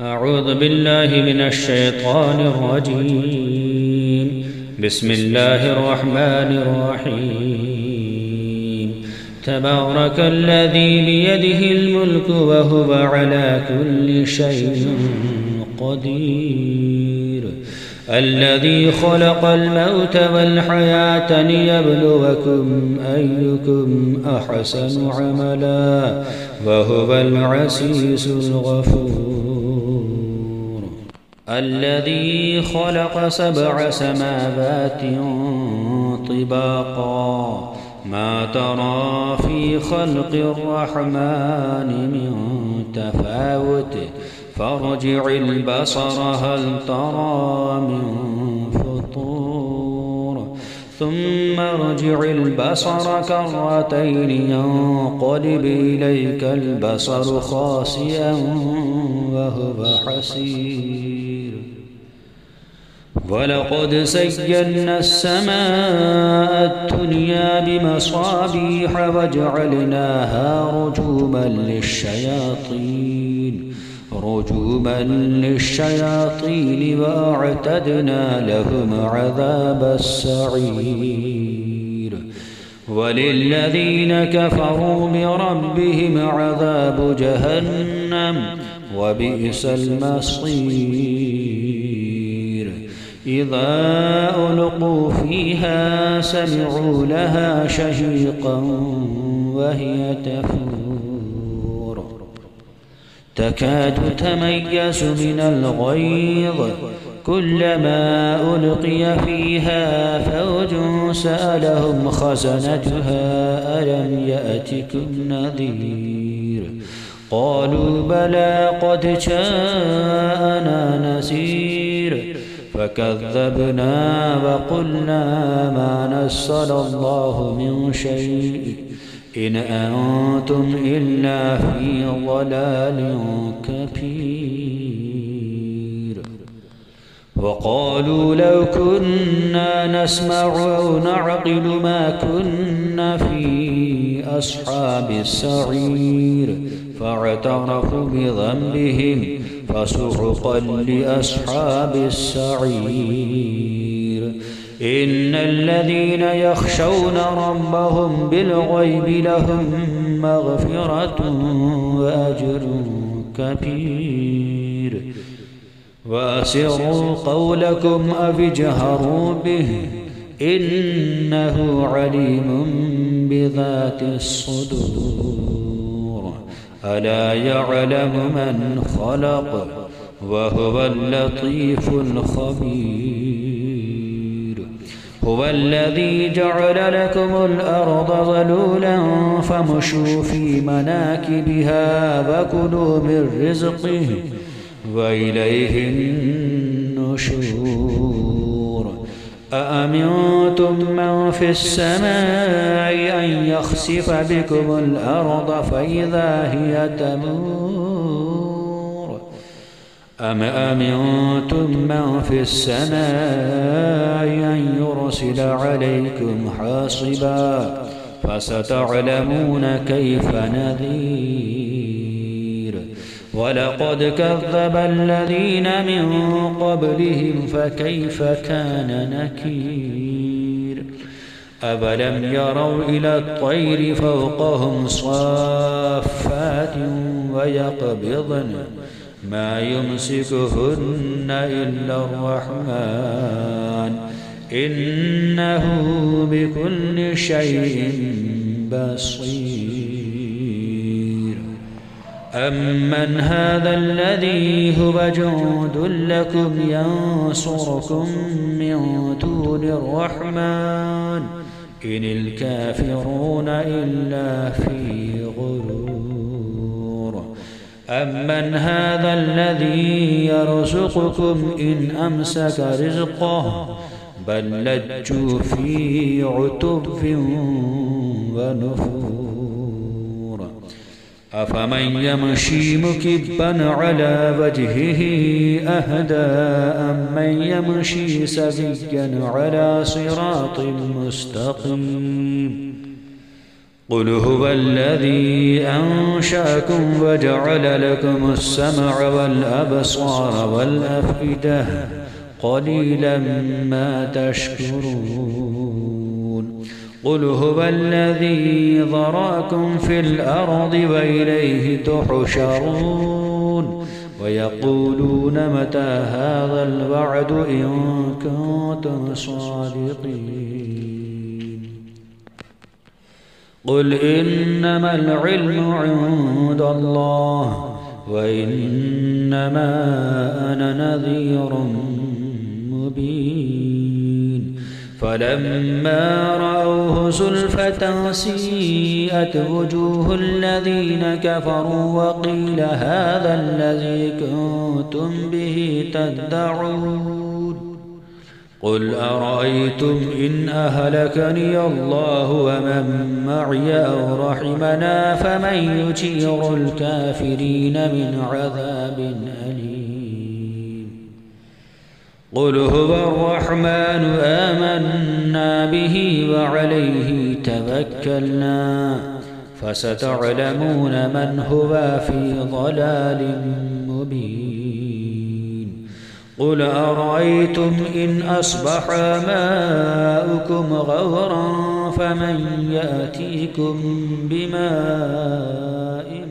أعوذ بالله من الشيطان الرجيم. بسم الله الرحمن الرحيم. تبارك الذي بيده الملك وهو على كل شيء قدير. الذي خلق الموت والحياة ليبلوكم أيكم أحسن عملا وهو العزيز الغفور. الذي خلق 7 سماوات طباقا ما ترى في خلق الرحمن من تفاوت فارجع البصر هل ترى من فطور ثم ارجع البصر كرتين ينقلب إليك البصر خاسئا وهو حسير. ولقد زينا السماء الدنيا بمصابيح وجعلناها رجوما للشياطين وأعتدنا لهم عذاب السعير. وللذين كفروا بربهم عذاب جهنم وبئس المصير. إذا ألقوا فيها سمعوا لها شهيقا وهي تفور تكاد تميز من الغيظ كلما ألقي فيها فوج سألهم خزنتها ألم يأتكم نذير قالوا بلى قد جاءنا نذير فكذبنا وقلنا ما نزل الله من شيء إن أنتم إلا في ضلال كبير. وقالوا لو كنا نسمع أو نعقل ما كنا في أصحاب السعير فاعترفوا بذنبهم فسحقا لأصحاب السعير. إن الذين يخشون ربهم بالغيب لهم مغفرة وأجر كبير. وأسروا قولكم أو اجهروا به إنه عليم بذات الصدور. ألا يعلم من خلق وهو اللطيف الخبير. هو الذي جعل لكم الأرض ذلولا فامشوا في مناكبها وكلوا من رزقه وإليه النشور. أأمنتم من في السماء أن يخسف بكم الأرض فإذا هي تمور أم أمنتم من في السماء أن يرسل عليكم حاصبا فستعلمون كيف نذير. ولقد كذب الذين من قبلهم فكيف كان نكير. أفلم يروا إلى الطير فوقهم صافات ويقبضن ما يمسكهن إلا الرحمن إنه بكل شيء بصير. أمن هذا الذي هو جند لكم ينصركم من دون الرحمن إن الكافرون إلا في غرور. أمن هذا الذي يرزقكم إن أمسك رزقه بل لجوا في عتب ونفور. أفمن يمشي مكبا على وجهه أهدى أمن يمشي سويا على صراط مستقيم. قل هو الذي أنشأكم وجعل لكم السمع والأبصار والأفئدة قليلا ما تشكرون قل هو الذي ذراكم في الأرض وإليه تحشرون ويقولون متى هذا الوعد إن كنتم صادقين قل إنما العلم عند الله وإنما أنا نذير مبين فلما رأوه زلفة سيئت وجوه الذين كفروا وقيل هذا الذي كنتم به تدعون قل أرأيتم إن أهلكني الله ومن معي أو رحمنا فمن يجير الكافرين من عذاب أليم قل هو الرحمن آمنا به وعليه توكلنا فستعلمون من هو في ضلال مبين قل أرأيتم إن أصبح ماؤكم غورا فمن يأتيكم بماء